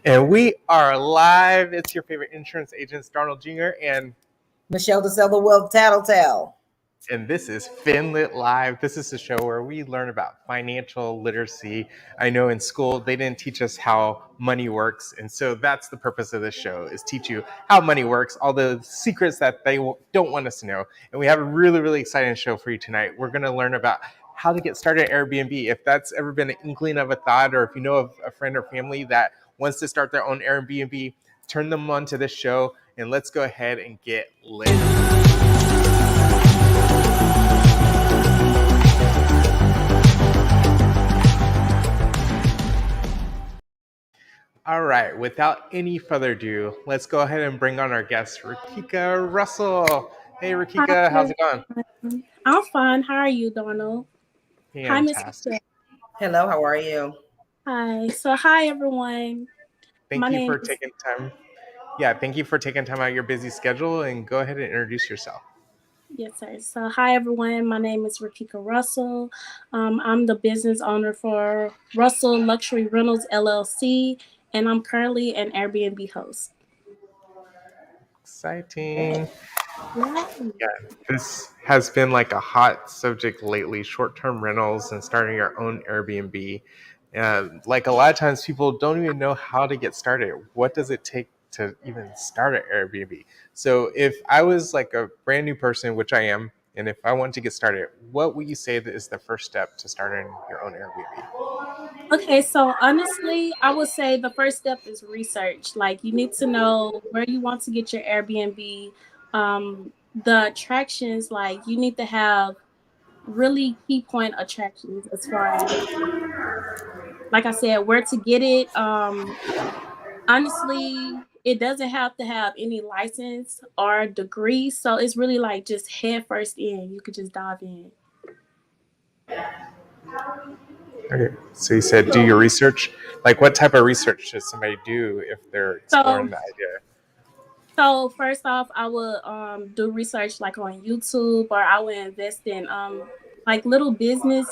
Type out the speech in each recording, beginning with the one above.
And we are live. It's your favorite insurance agents, Darnold Jr. and Michelle DeSelva, Wealth Tattletale. And this is FinLit Live. This is the show where we learn about financial literacy. I know in school they didn't teach us how money works, and so that's the purpose of this show, is teach you how money works, all the secrets that they don't want us to know. And we have a really, really exciting show for you tonight. We're going to learn about how to get started at Airbnb. If that's ever been an inkling of a thought, or if you know of a friend or family that wants to start their own Airbnb, turn them on to this show, and let's go ahead and get lit. All right, without any further ado, let's go ahead and bring on our guest, Rikeeka Russell. Hey, Rikeeka, how's it going? I'm fine. How are you, Darnold? Fantastic. Hi, Miss. Hello, how are you? Hi. So, hi, everyone. Thank you for taking time. Yeah, thank you for taking time out of your busy schedule, and go ahead and introduce yourself. Yes, sir. So, hi, everyone. My name is Rikeeka Russell. I'm the business owner for Russell Luxury Rentals, LLC, and I'm currently an Airbnb host. Exciting. Yeah, this has been like a hot subject lately, short-term rentals and starting your own Airbnb. Like a lot of times people don't even know how to get started. What does it take to even start an Airbnb? So if I was like a brand new person, which I am, and if I wanted to get started, what would you say that is the first step to starting your own Airbnb? Okay, so honestly, I would say the first step is research. Like, you need to know where you want to get your Airbnb. The attractions, like, you need to have really key point attractions as far as, like I said, where to get it. Honestly, it doesn't have to have any license or degree, so it's really like just head first in. You could just dive in. Okay, so you said do your research. Like, what type of research should somebody do if they're exploring the idea? So first off, I would do research like on YouTube, or I would invest in like little business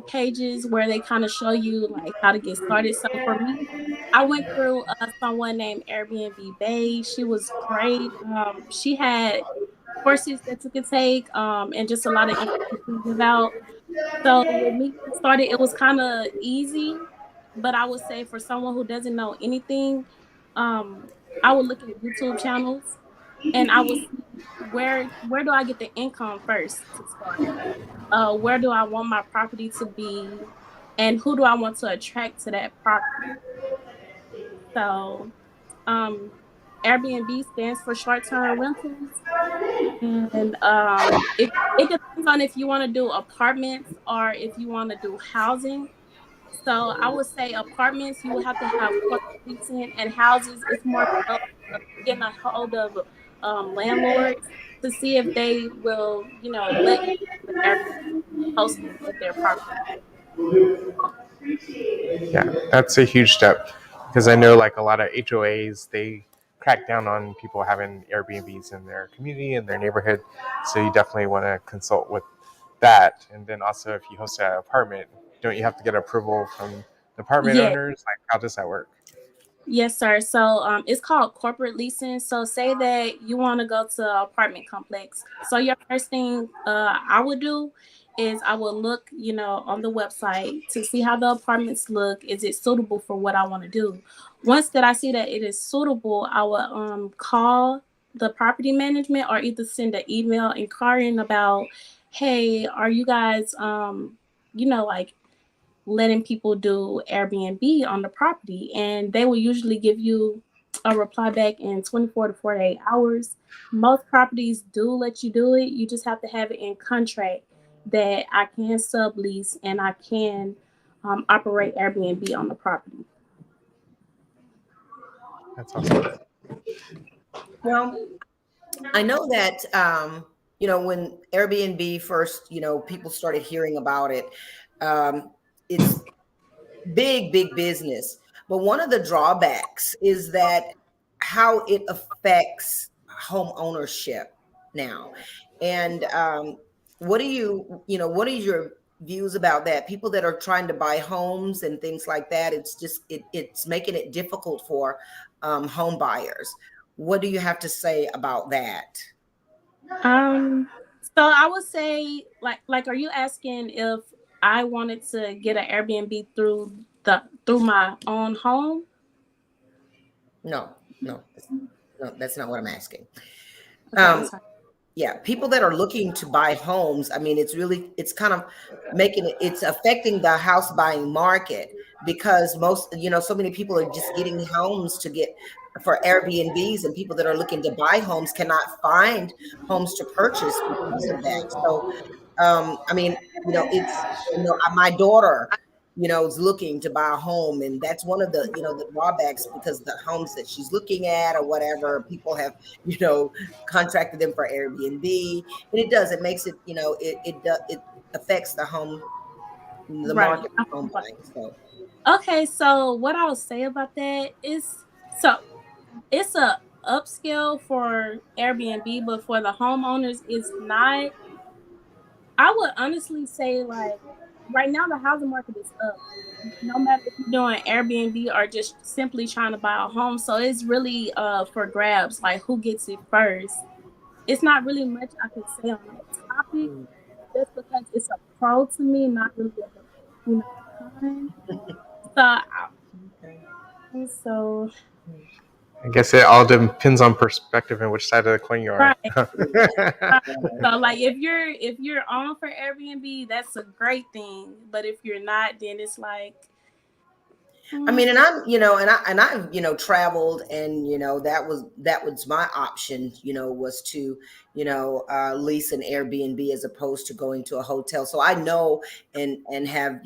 pages where they kind of show you like how to get started. So for me, I went through someone named Airbnb Bay. She was great. She had courses that you could take and just a lot of information to give out. So with me getting started, it was kind of easy, but I would say for someone who doesn't know anything, I would look at YouTube channels and I would see where do I get the income first to start? Where do I want my property to be, and who do I want to attract to that property? So, Airbnb stands for short-term rentals, and it depends on if you want to do apartments or if you want to do housing. So I would say apartments, you will have to have corporate leasing, and houses, it's more so getting a hold of landlords to see if they will, let you the Airbnb hosting at their property. Yeah, that's a huge step, because I know like a lot of HOAs, they crack down on people having Airbnbs in their community and their neighborhood. So you definitely want to consult with that. And then also, if you host an apartment, don't you have to get approval from the apartment owners? Like, how does that work? Yes, sir. So it's called corporate leasing. So say that you want to go to an apartment complex. So your first thing I would do is I would look, on the website to see how the apartments look. Is it suitable for what I want to do? Once that I see that it is suitable, I would call the property management or either send an email inquiring about, hey, are you guys, like letting people do Airbnb on the property? And they will usually give you a reply back in 24 to 48 hours. Most properties do let you do it. You just have to have it in contract that I can sublease and I can operate Airbnb on the property. That's awesome. Well, I know that, when Airbnb first, people started hearing about it, it's big business. But one of the drawbacks is that how it affects home ownership now. And what do what are your views about that? People that are trying to buy homes and things like that, it's making it difficult for home buyers. What do you have to say about that? So I would say, are you asking if I wanted to get an Airbnb through my own home? No, no, no, that's not what I'm asking. Okay, I'm sorry. Yeah, people that are looking to buy homes, I mean, it's kind of it's affecting the house buying market because so many people are just getting homes to get for Airbnbs, and people that are looking to buy homes cannot find homes to purchase because of that. So I mean, it's my daughter, is looking to buy a home, and that's one of the drawbacks, because the homes that she's looking at or whatever, people have, contracted them for Airbnb, and it makes it, it affects the Right. market for home buying. So Okay, so what I'll say about that is, so it's a upscale for Airbnb, but for the homeowners, it's not. I would honestly say, like, right now the housing market is up. No matter if you're doing Airbnb or just simply trying to buy a home, so it's really for grabs, like who gets it first. It's not really much I can say on that topic, just because it's a pro to me, not really a con. okay. So I guess it all depends on perspective and which side of the coin you are. right. So like if you're on for Airbnb, that's a great thing. But if you're not, then it's like I mean, and I'm, I've, traveled, and, that was my option, was to, lease an Airbnb as opposed to going to a hotel. So I know and have,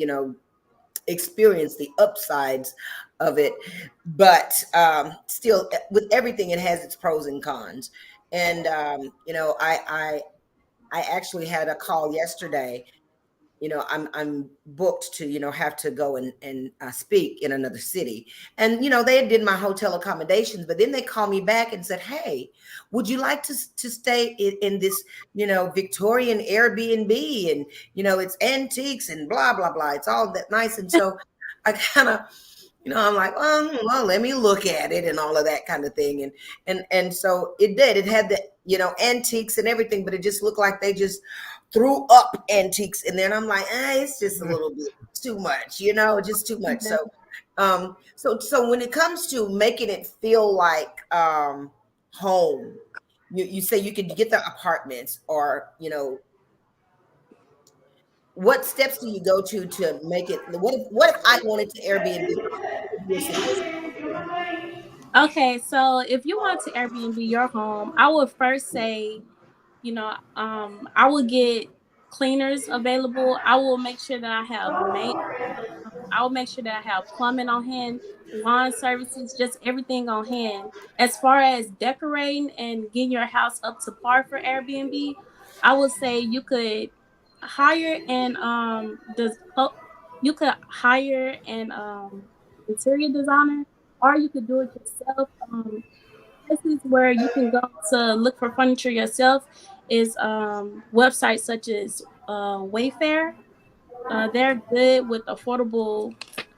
experienced the upsides of it, but still, with everything, it has its pros and cons. And, I actually had a call yesterday. I'm booked to, have to go and speak in another city. And, they did my hotel accommodations, but then they called me back and said, "Hey, would you like to stay in this, Victorian Airbnb? And, it's antiques and blah, blah, blah. It's all that nice." And so I kind of, I'm like, well, let me look at it and all of that kind of thing. And so it did. It had the, antiques and everything, but it just looked like they just threw up antiques in there. And I'm like, it's just a little bit too much, just too much. So so when it comes to making it feel like home, you say you can get the apartments, or what steps do you go to make it? What if I wanted to Airbnb? What would you suggest to do? okay, so if you want to Airbnb your home, I would first say, I will get cleaners available. I will make sure that I have I'll make sure that I have plumbing on hand, lawn services, just everything on hand. As far as decorating and getting your house up to par for Airbnb, I would say you could hire and you could hire an interior designer, or you could do it yourself. Places where you can go to look for furniture yourself is websites such as Wayfair. They're good with affordable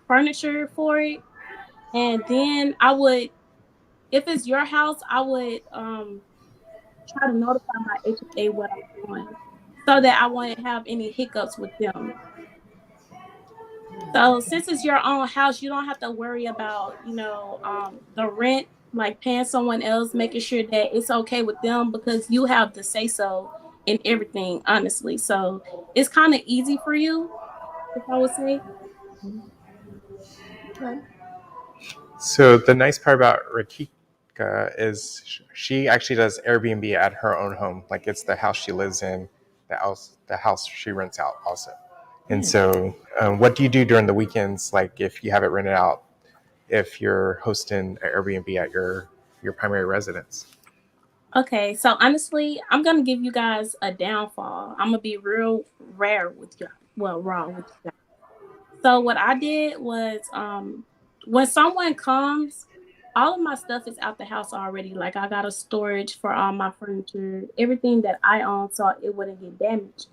furniture for it. And then I would, if it's your house, I would try to notify my HOA what I'm doing, so that I won't have any hiccups with them. So since it's your own house, you don't have to worry about, the rent, like paying someone else, making sure that it's okay with them, because you have the say so in everything, honestly. So it's kind of easy for you, if I would say. Okay. So the nice part about Rikeeka is she actually does Airbnb at her own home. Like it's the house she lives in, the house she rents out also. And so, what do you do during the weekends? Like if you have it rented out, if you're hosting an Airbnb at your primary residence? Okay, so honestly, I'm gonna give you guys a downfall. I'm gonna be real rare with you, well, raw with you guys. So what I did was, when someone comes, all of my stuff is out the house already. Like I got a storage for all my furniture, everything that I own, so it wouldn't get damaged.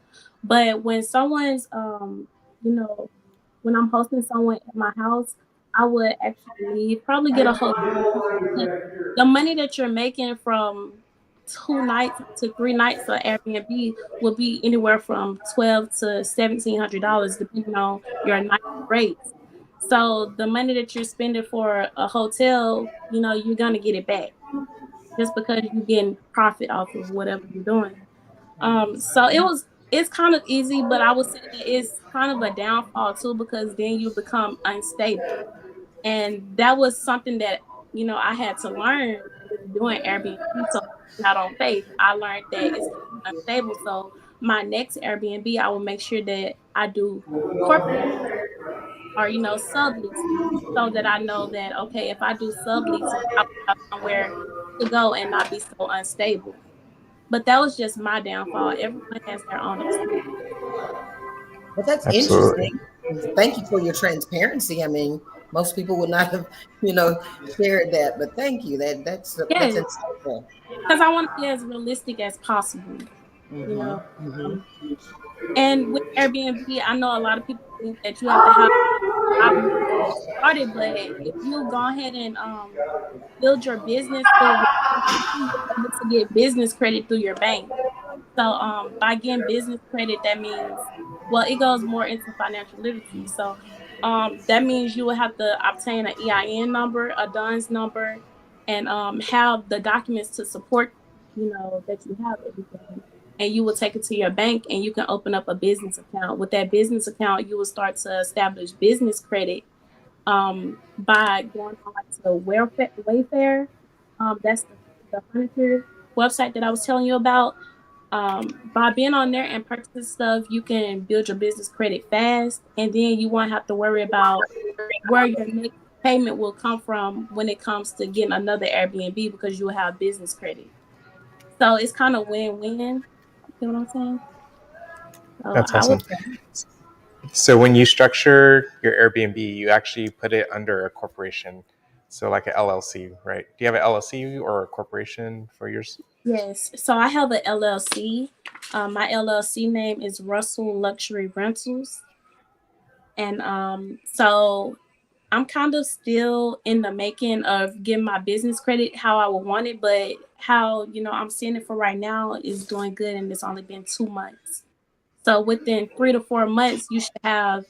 But when someone's, you know, when I'm hosting someone at my house, I would actually leave, probably get a hotel. The money that you're making from 2 nights to 3 nights of Airbnb will be anywhere from $1,200 to $1,700, depending on your night rates. So the money that you're spending for a hotel, you're gonna get it back just because you're getting profit off of whatever you're doing. So it's kind of easy, but I would say that it's kind of a downfall too because then you become unstable. And that was something that, I had to learn with doing Airbnb. So not on faith, I learned that it's unstable. So my next Airbnb, I will make sure that I do corporate or, subleasing so that I know that, okay, if I do subleasing, I will have somewhere to go and not be so unstable. But that was just my downfall. Everyone has their own experience. But that's Absolutely. interesting. Thank you for your transparency. I mean, most people would not have, shared that. But thank you. That's Yes, insightful. because I want to be as realistic as possible, you Mm-hmm. know. Mm-hmm. Um, and with Airbnb, I know a lot of people think that you have to have a lot of money to get started, but if you go ahead and build your business through Airbnb, you're able to get business credit through your bank. So by getting business credit, that means, well, it goes more into financial literacy. So that means you will have to obtain an EIN number, a DUNS number, and have the documents to support, that you have everything. And you will take it to your bank and you can open up a business account. With that business account, you will start to establish business credit by going on like to Wayfair. That's the furniture website that I was telling you about. By being on there and purchasing stuff, you can build your business credit fast, and then you won't have to worry about where your next payment will come from when it comes to getting another Airbnb because you will have business credit. So it's kind of win-win. You know what I'm saying? So That's I would awesome. So when you structure your Airbnb, you actually put it under a corporation. So like an LLC, right? Do you have an LLC or a corporation for yours? yes. So I have an LLC. My LLC name is Russell Luxury Rentals, and so I'm kind of still in the making of getting my business credit how I would want it, but how, I'm seeing it for right now is doing good and it's only been 2 months. So within 3 to 4 months, you should have,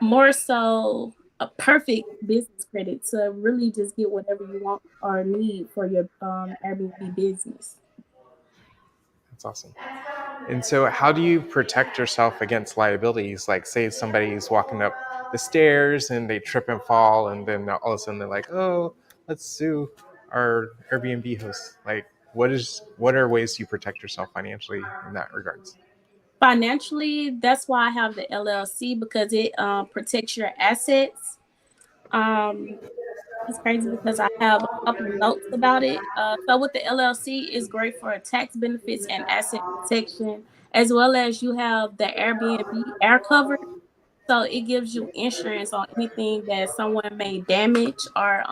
more so a perfect business credit to really just get whatever you want or need for your Airbnb business. That's awesome. And so, how do you protect yourself against liabilities? Like, say somebody's walking up the stairs and they trip and fall, and then all of a sudden they're like, "Oh, let's sue our Airbnb host." Like, what are ways you protect yourself financially in that regards? Financially, that's why I have the LLC because it protects your assets. Um, It's crazy because I have a couple of notes about it. So with the LLC, it's great for tax benefits and asset protection, as well as you have the Airbnb air cover. So it gives you insurance on anything that someone may damage or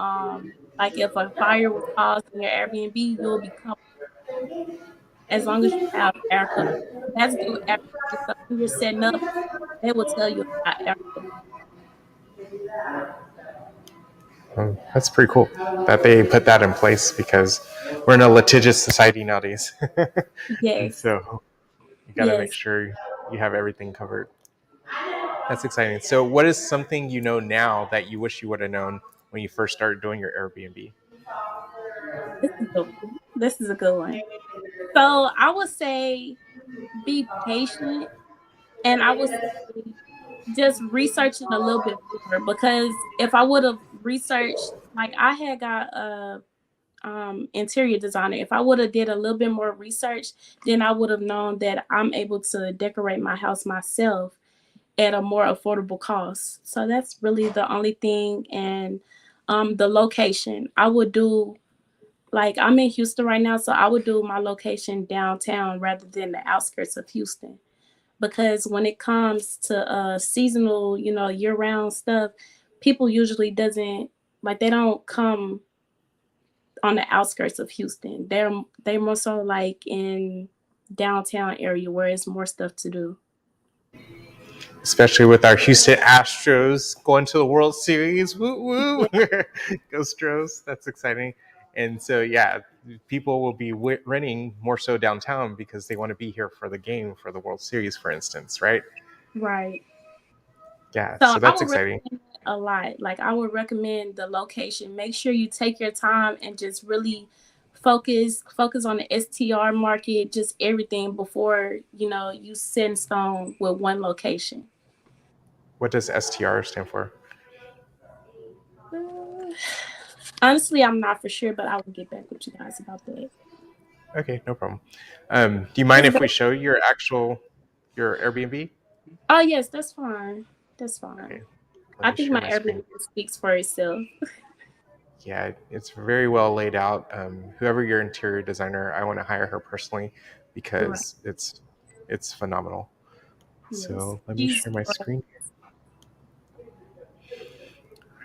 like if a fire was caused in your Airbnb, you'll be covered as long as you have air cover. That's through Airbnb. So when you're setting up, they will tell you about air cover. That's pretty cool that they put that in place because we're in a litigious society nowadays, and Yes, so you got to make yes. sure you have everything covered. That's exciting. So, what is something you know now that you wish you would have known when you first started doing your Airbnb? This is a this is a good one. So I would say be patient, and I would say just researching a little bit more because if I would have researched, like I had got a interior designer, if I would have did a little bit more research, then I would have known that I'm able to decorate my house myself at a more affordable cost. So that's really the only thing, and the location. I would do like I'm in Houston right now, so I would do my location downtown rather than the outskirts of Houston. Because when it comes to seasonal, year round stuff, people usually doesn't like they don't come on the outskirts of Houston. They're more so like in downtown area where it's more stuff to do. Especially with our Houston Astros going to the World Series. Woo woo. Yeah, Go Stros. That's exciting. And so, yeah, people will be renting more so downtown because they want to be here for the game for the World Series, for instance, right? right. Yeah, So so I that's would exciting. recommend it a lot. Like I would recommend the location. Make sure you take your time and just really focus on the STR market, just everything before, you set in stone with one location. What does STR stand for? Uh, Honestly, I'm not for sure, but I will get back with you guys about that. Okay, no problem. Do you mind It's if we ba- show your Airbnb? oh yes, that's fine. That's Okay, fine. let I me think share my my screen. Airbnb speaks for itself. Yeah, it's very well laid out. Whoever your interior designer, I want to hire her personally Right. because it's phenomenal. Yes. So let me She's share my great. screen.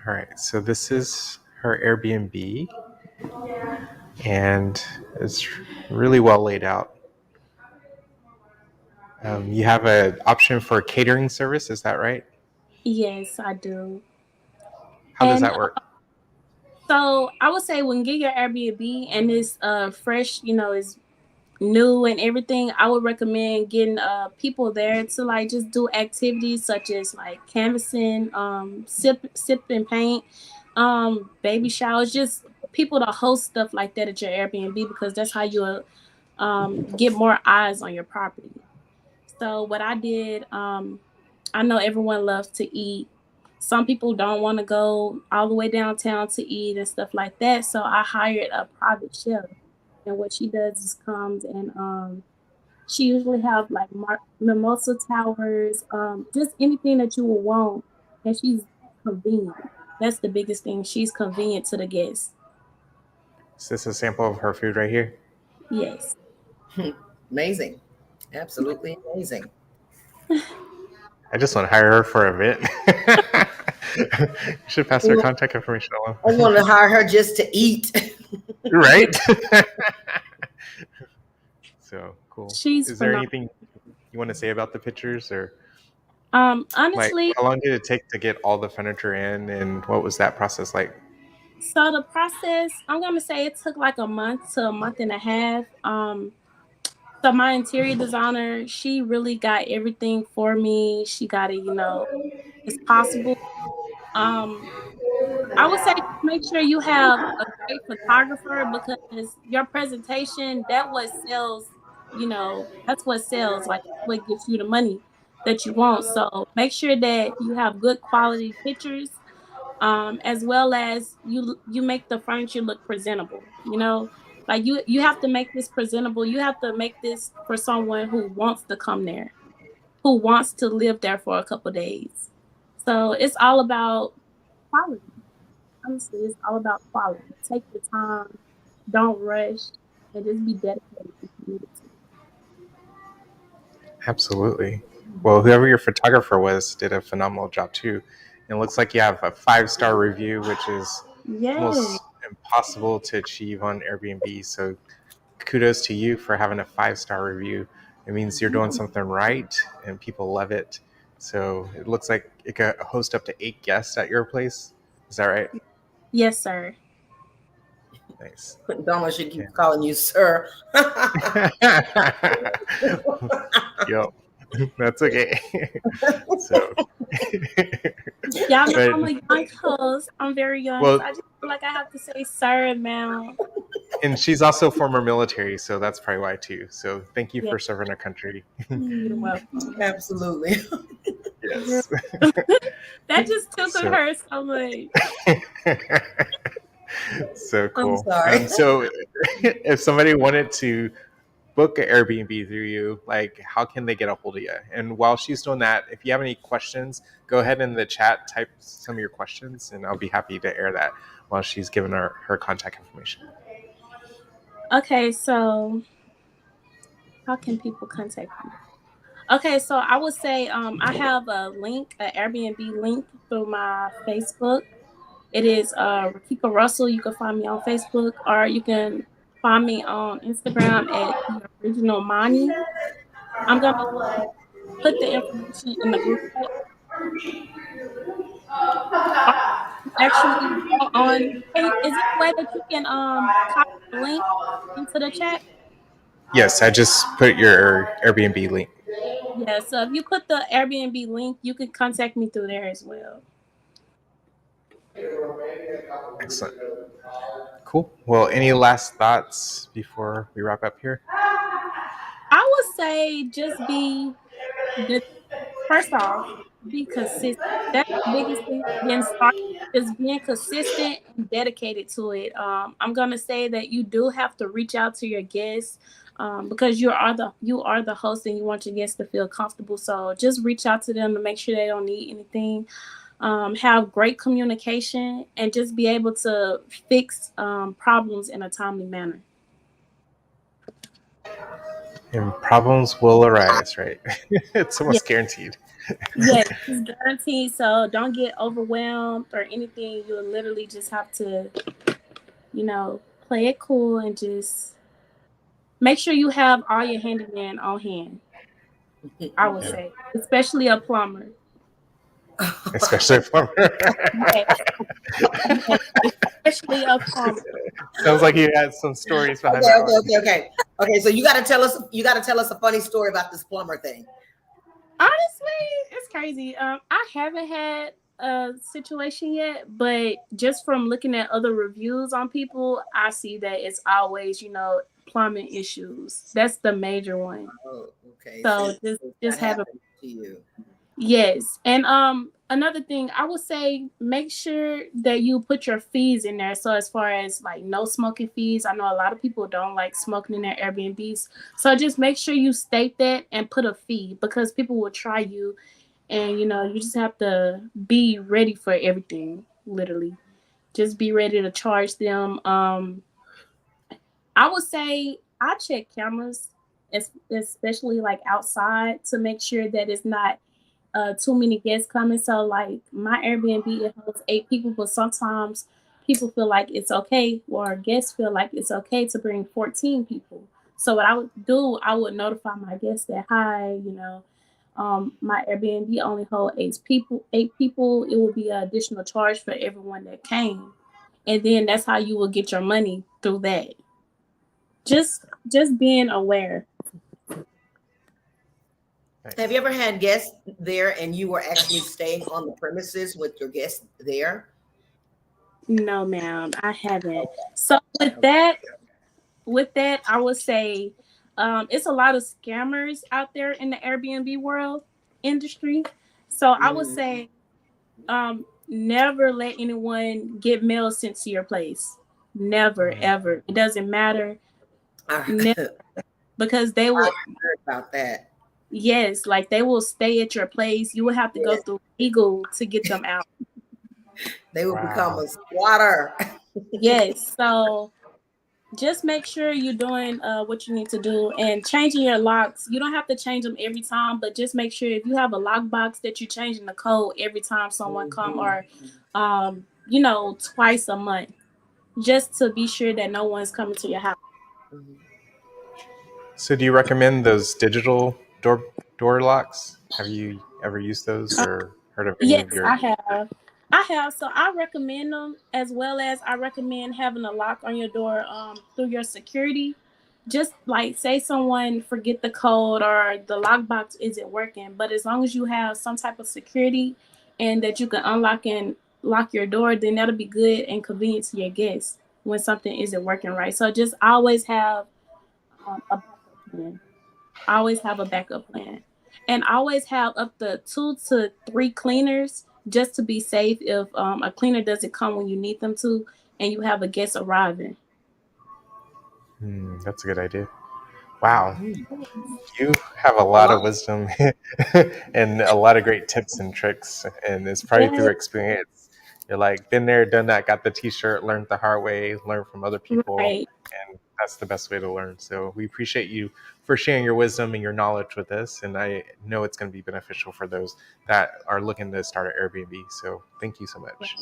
All right, so this is her Airbnb, and it's really well laid out. You have an option for catering service, is that right? Yes, I do. How does And that work? so I would say when you get your Airbnb and it's fresh, is new and everything, I would recommend getting people there to like just do activities such as like canvassing, sip and paint, baby showers, just people to host stuff like that at your Airbnb because that's how you'll get more eyes on your property. So what I did, I know everyone loves to eat. Some people don't want to go all the way downtown to eat and stuff like that. So I hired a private chef, and what she does is comes and she usually have like mimosa towers, just anything that you would want, and she's convenient. That's the biggest thing. She's convenient to the guests. Is this a sample of her food right here? Yes. Amazing. Absolutely amazing. I just want to hire her for a bit. You should pass her Well, contact information along. I want to hire her just to eat. Right? So cool. She's Is there phenomenal. anything you want to say about the pictures, or like Honestly, how long did it take to get all the furniture in, and what was that process like? so the process, I'm gonna say it took like a month to a month and a half. So my interior designer, she really got everything for me. She got it, as possible. Um, I would say make sure you have a great photographer because your presentation, that's what sells, like what gives you the money that you want. So make sure that you have good quality pictures, as well as you make the furniture look presentable. Like you have to make this presentable. You have to make this for someone who wants to come there, who wants to live there for a couple days. So it's all about quality. Honestly, it's all about quality. Take your time, don't rush, and just be dedicated if you need to. Absolutely. Well, whoever your photographer was did a phenomenal job too. And it looks like you have a 5-star review, which is Yes. almost impossible to achieve on Airbnb. So kudos to you for having a 5-star review. It means you're doing something right and people love it. So it looks like it could host up to 8 guests at your place. Is that right? Yes, sir. Nice. Donna should keep calling you sir. Yep. That's okay. So, Y'all know but I'm a young host. I'm very young, so well, I just feel like I have to say sir and ma'am. and she's also former military, so that's probably why too. So thank you Yeah, for serving our country. you're welcome. Absolutely. You're- Yes. that just tickled So, her so much. so I'm cool. sorry. So if somebody wanted to book an Airbnb through you, like how can they get a hold of you? And while she's doing that, if you have any questions, go ahead in the chat, type some of your questions, and I'll be happy to air that while she's giving her contact information. Okay, so how can people contact me? Okay, so I would say I have a link, an Airbnb link through my Facebook. It is Rikeeka Russell. You can find me on Facebook, or you can find me on Instagram at the original Money. I'm gonna put the information in the group chat. Or actually go on. Hey, is there a way that you can copy the link into the chat? Yes, I just put your Airbnb link. Yeah. So if you put the Airbnb link, you can contact me through there as well. Excellent. Cool. Well, any last thoughts before we wrap up here? I would say just be the first off, be consistent. That's the biggest thing getting started. Just being consistent and dedicated to it. I'm gonna say that you do have to reach out to your guests because you are the host and you want your guests to feel comfortable. So just reach out to them to make sure they don't need anything. Have great communication and just be able to fix problems in a timely manner. And problems will arise, right? It's Yeah, almost guaranteed. yeah, it's guaranteed. So don't get overwhelmed or anything. You literally just have to, play it cool and just make sure you have all your handyman on hand. I would Yeah. say, especially a plumber. Especially for Yes, yes, especially a plumber. sounds like you had some stories behind Okay, that okay, one. okay, okay. Okay, so you got to tell us. You got to tell us a funny story about this plumber thing. Honestly, it's crazy. I haven't had a situation yet, but just from looking at other reviews on people, I see that it's always, plumbing issues. That's the major one. Oh, okay. So just So just that having. happened to you. Yes. And another thing, I would say make sure that you put your fees in there. So as far as like no smoking fees, I know a lot of people don't like smoking in their Airbnbs. So just make sure you state that and put a fee because people will try you and you just have to be ready for everything, literally. Just be ready to charge them. I would say I check cameras, especially like outside to make sure that it's not too many guests coming. So like my Airbnb it holds 8 people, but sometimes people feel like it's okay, or guests feel like it's okay to bring 14 people. So what I would do, I would notify my guests that hi, my Airbnb only hold 8 people. 8 people. It will be an additional charge for everyone that came, and then that's how you will get your money through that. Just being aware. Have Nice. you ever had guests there and you were actually staying on the premises with your guests there? No, ma'am, I haven't. So Okay. with that, I would say it's a lot of scammers out there in the Airbnb world industry. So I would Mhm. say never let anyone get mail sent to your place. Never, Mm. ever. It doesn't matter. I Never, because they I will, heard about that. yes, like they will stay at your place. You will have to go Yes, through legal to get them out. they will become Wow. a squatter. Yes. So just make sure you're doing what you need to do and changing your locks. You don't have to change them every time, but just make sure if you have a lock box that you're changing the code every time someone come, Mhm. or twice a month, just to be sure that no one's coming to your house. Mhm. So, do you recommend those digital door locks? Have you ever used those or heard of any of Yes, I your? have. I have. So I recommend them, as well as I recommend having a lock on your door through your security. Just like say someone forget the code or the lockbox isn't working, but as long as you have some type of security and that you can unlock and lock your door, then that'll be good and convenient to your guests when something isn't working right. So just always have a backup plan. Always have a backup plan, and always have up to 2 to 3 cleaners just to be safe if a cleaner doesn't come when you need them to and you have a guest arriving. That's a good idea. Wow, Mhm. you have a A lot lot. of wisdom and a lot of great tips and tricks, and it's probably through Yeah, experience. You're like been there, done that, got the T-shirt, learned the hard way, learned from other people, right. that's the best way to learn. So we appreciate you for sharing your wisdom and your knowledge with us. And I know it's going to be beneficial for those that are looking to start an Airbnb. So thank you so much.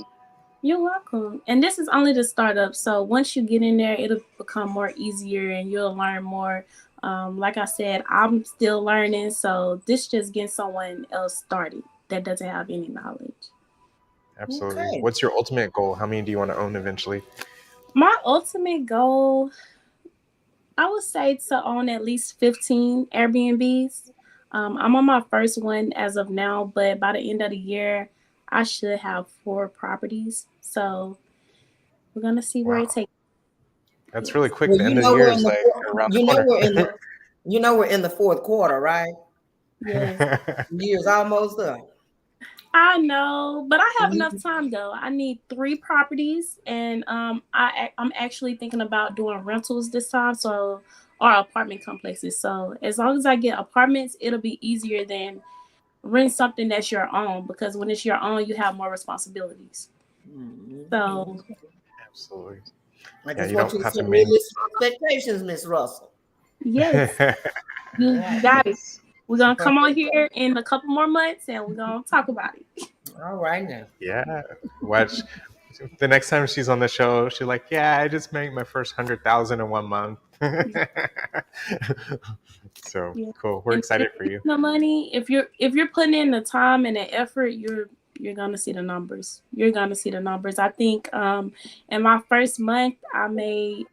You're welcome. And this is only the startup. So once you get in there, it'll become more easier and you'll learn more. Like I said, I'm still learning. So this just getting someone else started that doesn't have any knowledge. Absolutely. Okay. What's your ultimate goal? How many do you want to own eventually? My ultimate goal, I would say to own at least 15 Airbnbs. I'm on my first one as of now, but by the end of the year, I should have 4 properties. So we're going to see where it Wow. takes. That's really Yes. quick. Well, The end of the year is like around the corner. we're in the fourth quarter, right? Yes. The year's almost up. I know, but I have enough Mhm. time though. I need 3 properties, and I'm actually thinking about doing rentals this time, so or apartment complexes. So as long as I get apartments, it'll be easier than rent something that's your own because when it's your own, you have more responsibilities. Mhm. So Absolutely. I Yeah, just you want don't you to have to set maintain. realistic expectations, Miss Russell. yes, All you right. got it. We're gonna come on here in a couple more months, and we're gonna talk about it. All right now. Yeah. Watch the next time she's on the show, she's like, "Yeah, I just made my first 100,000 in 1 month." So Yeah. cool. We're And excited for you. the money, if you're putting in the time and the effort, you're gonna see the numbers. You're gonna see the numbers. I think in my first month I made,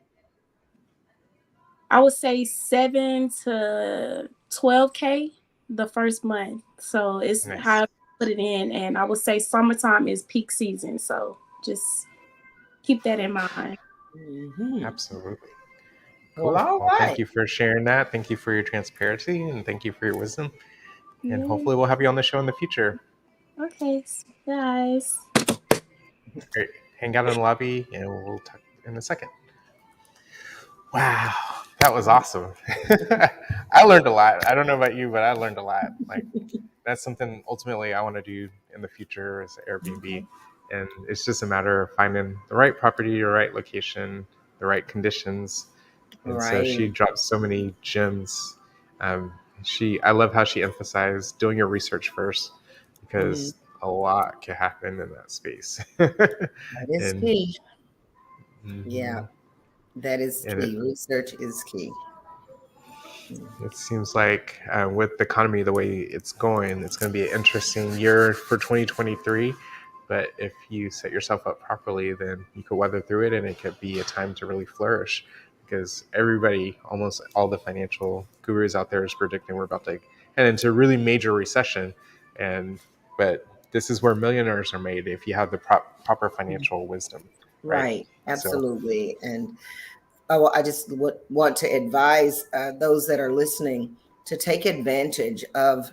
I would say 7 to 12K the first month. So it's how Nice. I put it in, and I would say summertime is peak season. So just keep that in mind. Hmm. Absolutely. Well, Cool. all Well, thank right. you for sharing that. Thank you for your transparency and thank you for your wisdom. And Yeah. hopefully we'll have you on the show in the future. Okay, guys. Great. Hang out in the lobby and we'll talk in a second. Wow, that was awesome. I learned a lot. I don't know about you, but I learned a lot. Like that's something ultimately I want to do in the future as Airbnb. And it's just a matter of finding the right property, the right location, the right conditions. And so Right. she dropped so many gems. Um, I love how she emphasized doing your research first Mm, because a lot can happen in that space. that is and key. Yeah, mhm. that is and key. Research is key. it seems like with the economy the way it's going, it's going to be an interesting year for 2023. But if you set yourself up properly, then you could weather through it and it could be a time to really flourish because everybody, almost all the financial gurus out there, is predicting we're about to head into a really major recession. But this is where millionaires are made if you have the proper financial wisdom, right? Right. So, Absolutely. And oh, I just would want to advise those that are listening to take advantage of,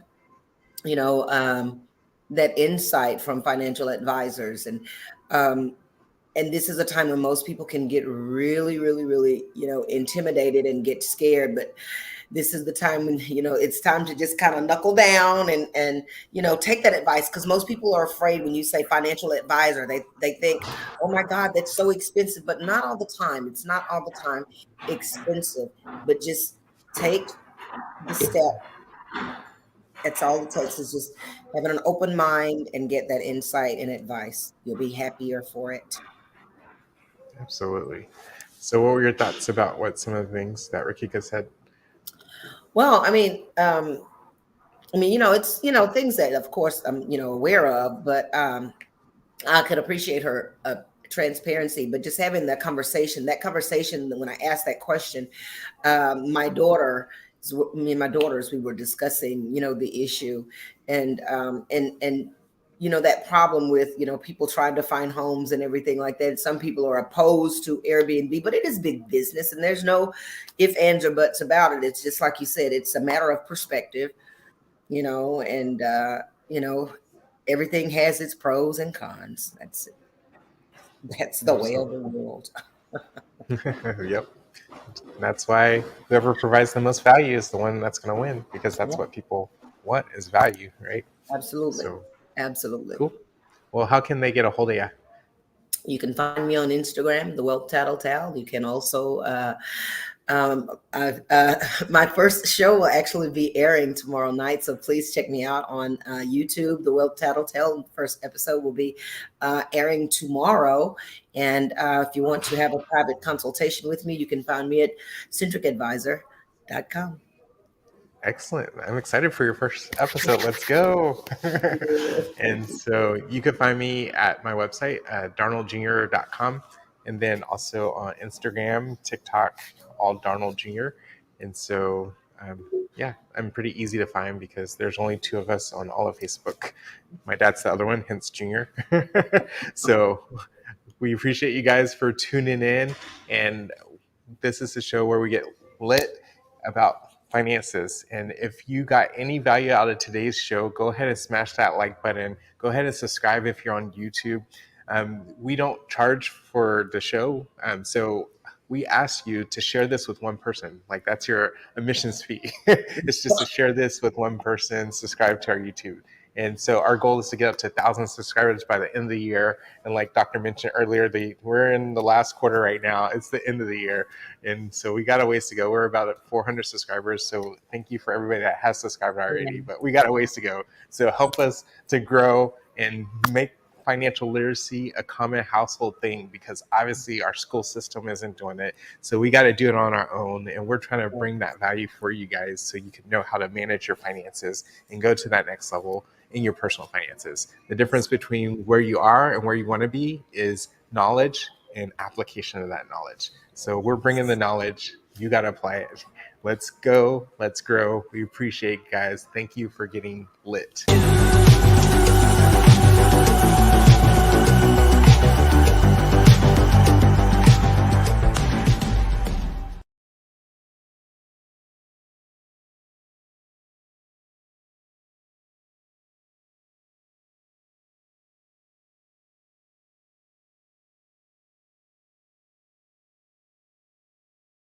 you know, that insight from financial advisors. Um, and this is a time when most people can get really, really, really, intimidated and get scared. But this is the time when it's time to just kind of knuckle down and take that advice, because most people are afraid when you say financial advisor. They think, oh my god, that's so expensive. But not all the time. It's not all the time expensive, but just take the step. That's all it takes, is just having an open mind and get that insight and advice. You'll be happier for it. absolutely. So, what were your thoughts about what some of the things that Rikeeka said? Well, it's things that of course I'm aware of, but I could appreciate her transparency. But just having that conversation when I asked that question, my daughter, me and my daughters, we were discussing, the issue, and that problem with people trying to find homes and everything like that. Some people are opposed to Airbnb, but it is big business, and there's no if, ands, or buts about it. It's just like you said, it's a matter of perspective, and you know, everything has its pros and cons. That's the way of the Absolutely. world. Yep. And that's why whoever provides the most value is the one that's going to win because that's Yeah, what people want is value, right? absolutely. So Absolutely. cool. Well, how can they get a hold of you? You can find me on Instagram, The Wealth Tattletale. You can also, my first show will actually be airing tomorrow night, so please check me out on YouTube. The Wealth Tattletale. The first episode will be airing tomorrow. And if you want to have a private consultation with me, you can find me at centricadvisor.com. Excellent. I'm excited for your first episode. Let's go. And so you can find me at my website, darnoldjr.com, and then also on Instagram, TikTok, all Darnold Jr. And so, yeah, I'm pretty easy to find because there's only 2 of us on all of Facebook. My dad's the other one, hence Junior. So we appreciate you guys for tuning in. And this is a show where we get lit about finances. And if you got any value out of today's show, go ahead and smash that like button. Go ahead and subscribe if you're on YouTube. We don't charge for the show. So we ask you to share this with one person. Like, that's your admissions fee. It's just to share this with one person, subscribe to our YouTube. And so our goal is to get up to 1,000 subscribers by the end of the year. And like Dr. mentioned earlier, we're in the last quarter right now. It's the end of the year. And so we got a ways to go. We're about at 400 subscribers. So thank you for everybody that has subscribed already, but we got a ways to go. So help us to grow and make financial literacy a common household thing, because obviously our school system isn't doing it. So we got to do it on our own. And we're trying to bring that value for you guys so you can know how to manage your finances and go to that next level in your personal finances. The difference between where you are and where you want to be is knowledge and application of that knowledge. So we're bringing the knowledge. You got to apply it. Let's go. Let's grow. We appreciate you guys. Thank you for getting lit.